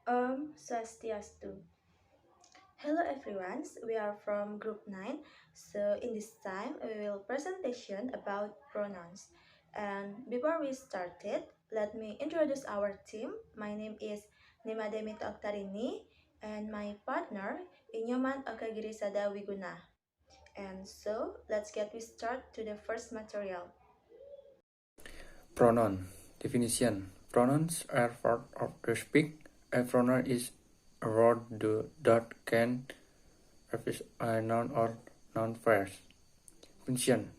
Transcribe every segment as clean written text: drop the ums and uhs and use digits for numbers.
Swastiastu. Hello everyone, we are from group 9. So in this time we will presentation about pronouns. And before we started, let me introduce our team. My name is Nima Demita Oktarini and my partner Inyoman Okagirisada Wiguna. And so let's get we start to the first material. Pronoun definition. Pronouns are part of the speech. A pronoun is a word that can represent a noun or noun phrase. Function.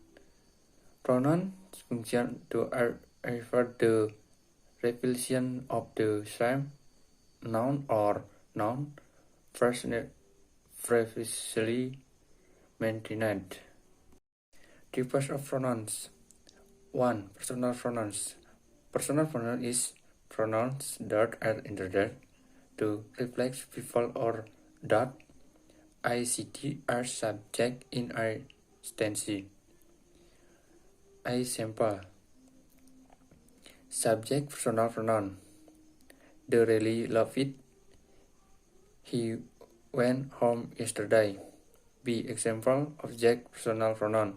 Pronouns function to refer the repetition of the same noun or noun phrase previously maintained. Types of pronouns. 1. Personal pronouns. Personal pronoun is pronouns that are intended to reflect people or that ICT are subject in a sentence. Example: subject personal pronoun. They really love it. He went home yesterday. B. Example: object personal pronoun.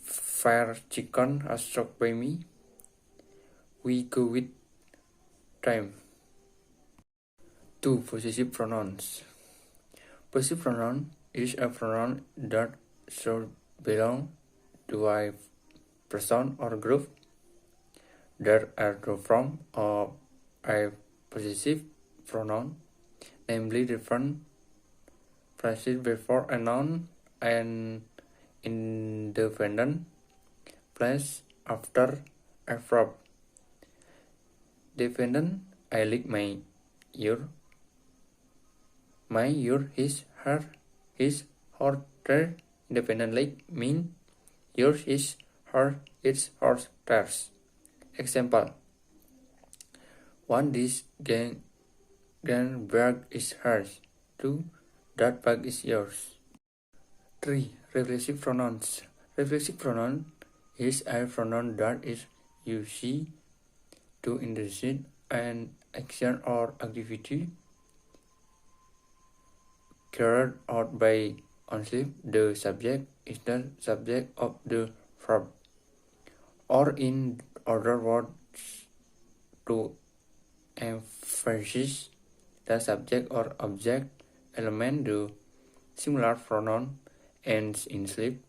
Fried chicken was struck by me. We go with time. 2. Possessive pronouns. Possessive pronoun is a pronoun that should belong to a person or group that are derived from a possessive pronoun, namely different phrases before a noun and independent place after a verb. Dependent: I like your, his, her, their. Independent like mean yours, his, her, its, hers, theirs. Example: 1. This bag is hers. 2. That bag is yours. 3. Reflexive pronouns. Reflexive pronoun is a pronoun that is used to indicate an action or activity carried out by only the subject is the subject of the verb. Or in other words, to emphasize the subject or object element, the singular pronoun ends in sleep,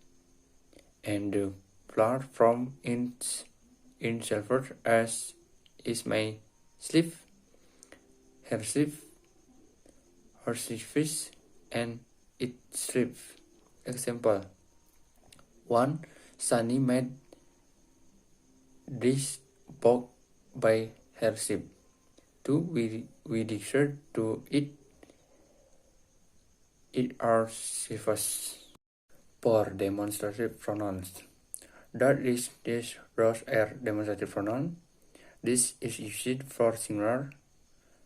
and the plural form ends in self as is my sleep, her sleep, her sleeps, and its sleep. Example: 1. Sunny made this book by her sleep. 2. We decided to eat our breakfast. 4. Demonstrative pronouns. That is, those are demonstrative pronoun. This is used for singular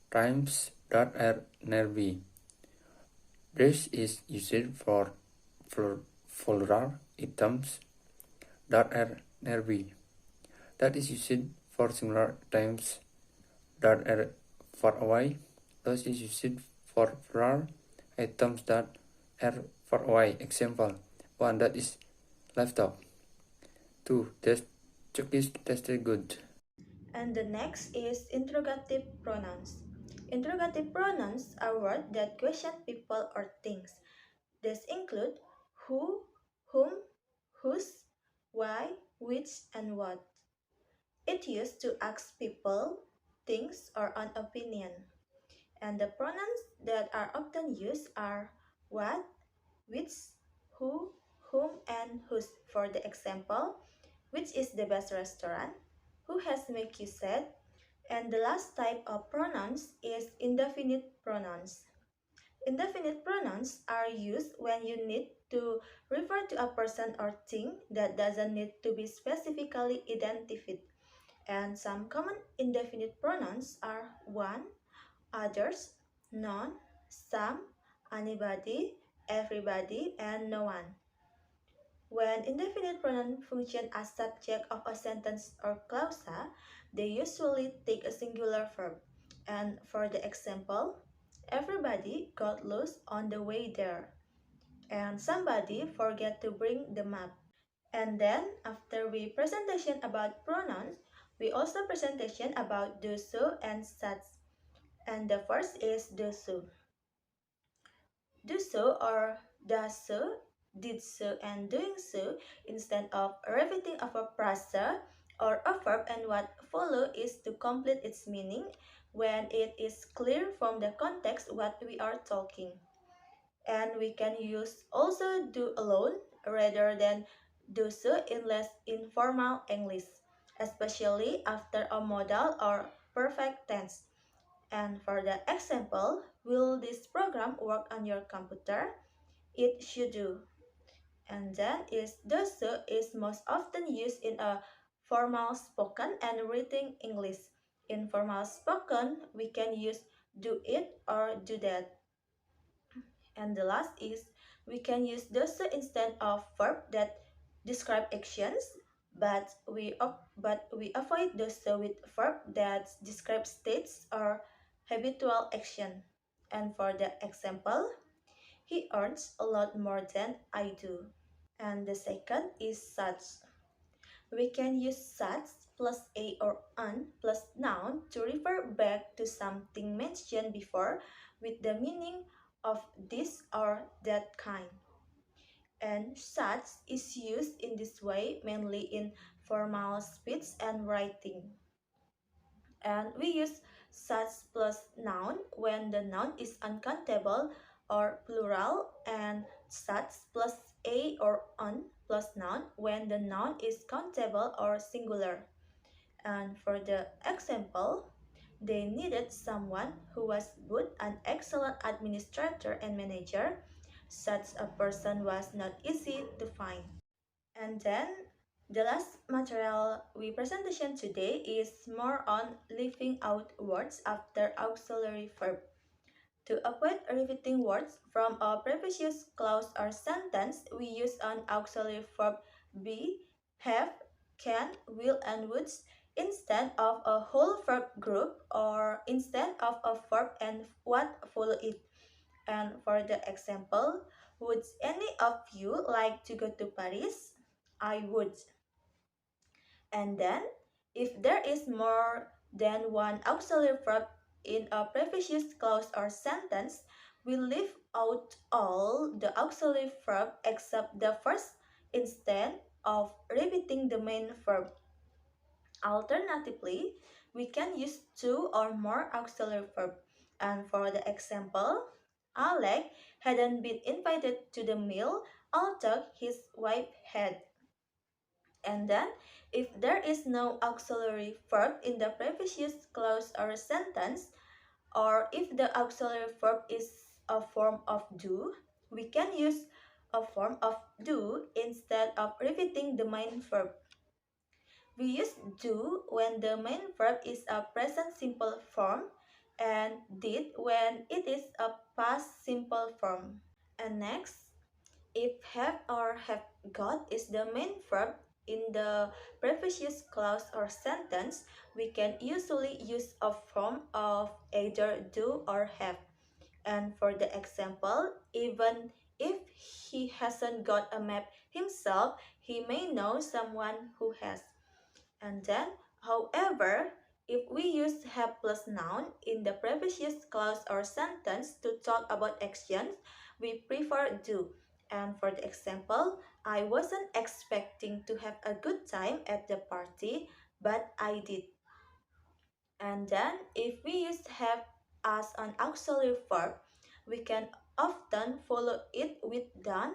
times that are nearby. This is used for plural items that are nearby. That is used for singular times that are far away. This is used for plural items that are far away. Example: 1. That is laptop. 2. That cookies tasted good. And the next is interrogative pronouns. Interrogative pronouns are words that question people or things. These include who, whom, whose, why, which, and what. It used to ask people, things, or an opinion. And the pronouns that are often used are what, which, who, whom, and whose. For the example, which is the best restaurant? Who has made you sad? And the last type of pronouns is indefinite pronouns. Indefinite pronouns are used when you need to refer to a person or thing that doesn't need to be specifically identified. And some common indefinite pronouns are one, others, none, some, anybody, everybody, and no one. When indefinite pronouns function as subject of a sentence or clause, they usually take a singular verb. And for the example, everybody got lost on the way there, and somebody forget to bring the map. And then after we presentation about pronouns, we also presentation about do so and such. And the first is do so. Do so or does so, did so and doing so instead of repeating of a phrase or a verb, and what follow is to complete its meaning when it is clear from the context what we are talking. And we can use also do alone rather than do so in less informal English, especially after a modal or perfect tense. And for the example, will this program work on your computer? It should do. And then is do so is most often used in a formal spoken and written English. In formal spoken, we can use do it or do that. And the last is we can use does instead of verb that describe actions, but we avoid does with verb that describe states or habitual action. And for the example, he earns a lot more than I do. And the second is such. We can use such plus a or an plus noun to refer back to something mentioned before with the meaning of this or that kind. And such is used in this way mainly in formal speech and writing. And we use such plus noun when the noun is uncountable or plural, and such plus a or an plus noun when the noun is countable or singular. And for the example, they needed someone who was both an excellent administrator and manager. Such a person was not easy to find. And then the last material we presentation today is more on leaving out words after auxiliary verb. To avoid repeating words from a previous clause or sentence, we use an auxiliary verb be, have, can, will, and would instead of a whole verb group or instead of a verb and what follow it. And for the example, would any of you like to go to Paris? I would. And then, if there is more than one auxiliary verb in a previous clause or sentence, we leave out all the auxiliary verb except the first instead of repeating the main verb. Alternatively, we can use two or more auxiliary verbs. And for the example, Alec hadn't been invited to the meal although his wife had. And then, if there is no auxiliary verb in the previous clause or sentence, or if the auxiliary verb is a form of do, we can use a form of do instead of repeating the main verb. We use do when the main verb is a present simple form and did when it is a past simple form. And next, if have or have got is the main verb in the previous clause or sentence, we can usually use a form of either do or have. And for the example, even if he hasn't got a map himself, he may know someone who has. And then, however, if we use have plus noun in the previous clause or sentence to talk about actions, we prefer do. And for the example, I wasn't expecting to have a good time at the party, but I did. And then, if we use have as an auxiliary verb, we can often follow it with done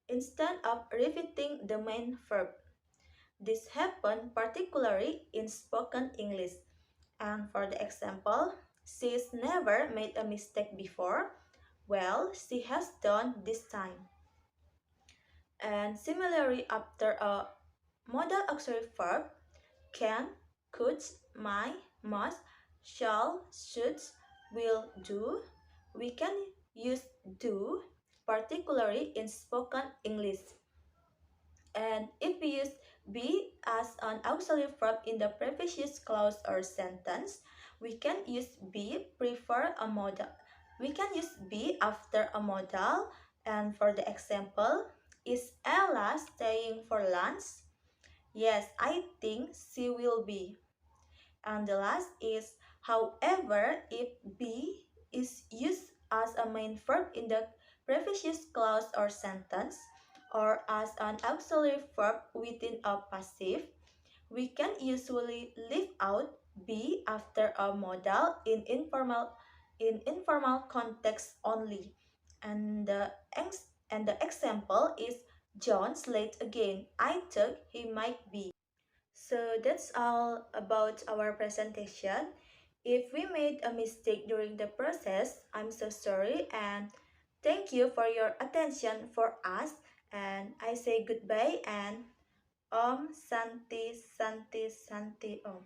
instead of repeating the main verb. This happens particularly in spoken English. And for the example, she's never made a mistake before. Well, she has done this time. And similarly, after a modal auxiliary verb, can, could, might, must, shall, should, will, do, we can use do, particularly in spoken English. And if we use be as an auxiliary verb in the previous clause or sentence, We can use be prefer a model. We can use be after a modal. And for the example, is Ella staying for lunch? Yes, I think she will be. And the last is, however, if be is used as a main verb in the previous clause or sentence, or as an auxiliary verb within a passive, we can usually leave out be after a modal in informal context only. And the example is John's late again. I thought he might be. So that's all about our presentation. If we made a mistake during the process, I'm so sorry and thank you for your attention for us. And I say goodbye and Om Santi Santi Santi Om.